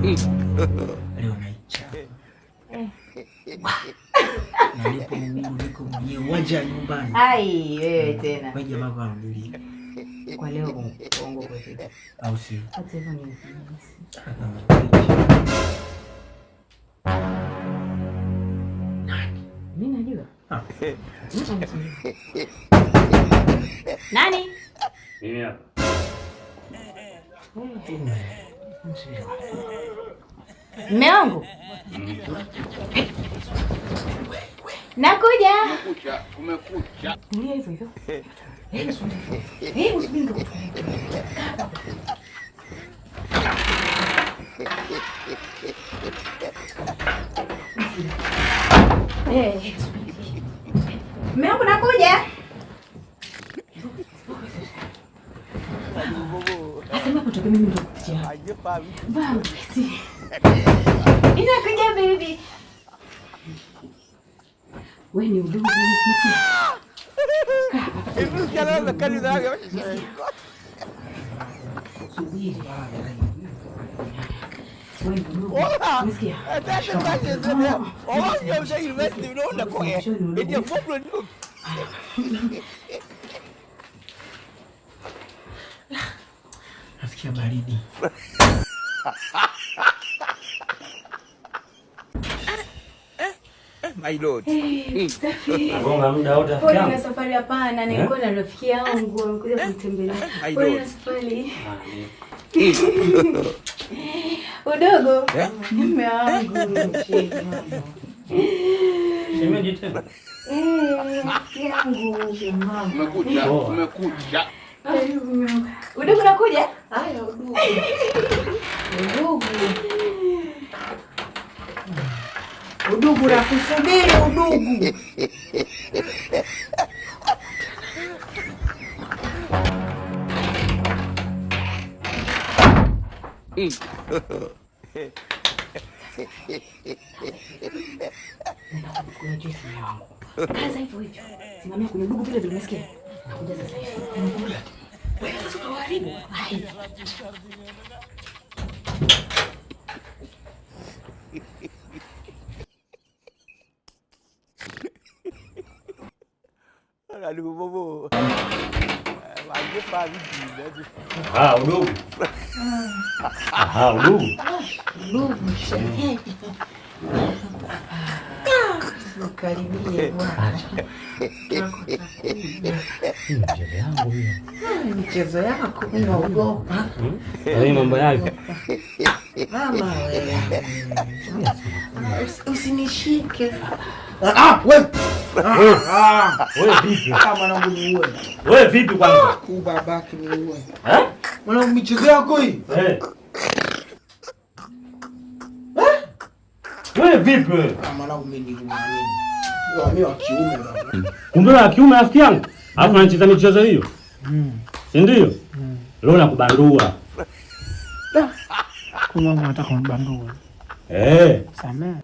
Leo naichapa. Nalipo mimi niko mwenyewe uwanja nyumbani. Ai, wewe tena. Kwa jamaa kwa mbili. Kwa leo bongo kwa hiyo. Au si? Hata hivyo ni. Nani? Mimi najua. Nani? Mimi hapa. Mume wangu. Nakuja. Umekucha. Tulia hivyo hivyo. Usubiri. Mume wangu nakuja. Asema kutoka mimi ndo kutia. Basi. Inakuja baby. Wewe ni udogo msikia. Hivi kana kali za yake. Subiri. Olha! Até que vai dizer, né? Olha, eu já investi no correr. Ele é bom para mim. Nasikia baridi. My lord. Gonga muda wote rafiki yangu. Pole na safari hapana, nilikuwa na rafiki yangu amekuja kunitembelea. Pole na safari. Udogo. Mume wangu. Shemeji tena. Yangu. Umekuja, umekuja. Udogo nakuja? Haya udogo. Udogo. Udogo na kusubiri udogo. Kaza hivyo hivyo. Simamia kwenye udogo vile vile unasikia. Nakuja sasa hivi. Wewe sasa utaharibu. Aduh, bobo. Lagi pagi gila. Udogo. Udogo. Udogo shehe. Karibia bwana. Mchezo yangu hiyo. Michezo yako unaogopa. Wewe mambo yako. Mama wewe. Usinishike. Wewe. Wewe vipi? Kama nangu ni uwe. Wewe vipi kwanza? Kubabaki ni uwe. Mwanangu michezo yako hii? Wewe vipi wewe? Kama nangu mimi ni uwe. Mimi wa kiume baba. Kumbe wa kiume rafiki yangu. Alafu anacheza michezo hiyo. Si ndio? Leo nakubandua. Kwa mama nataka kumbandua. Samea.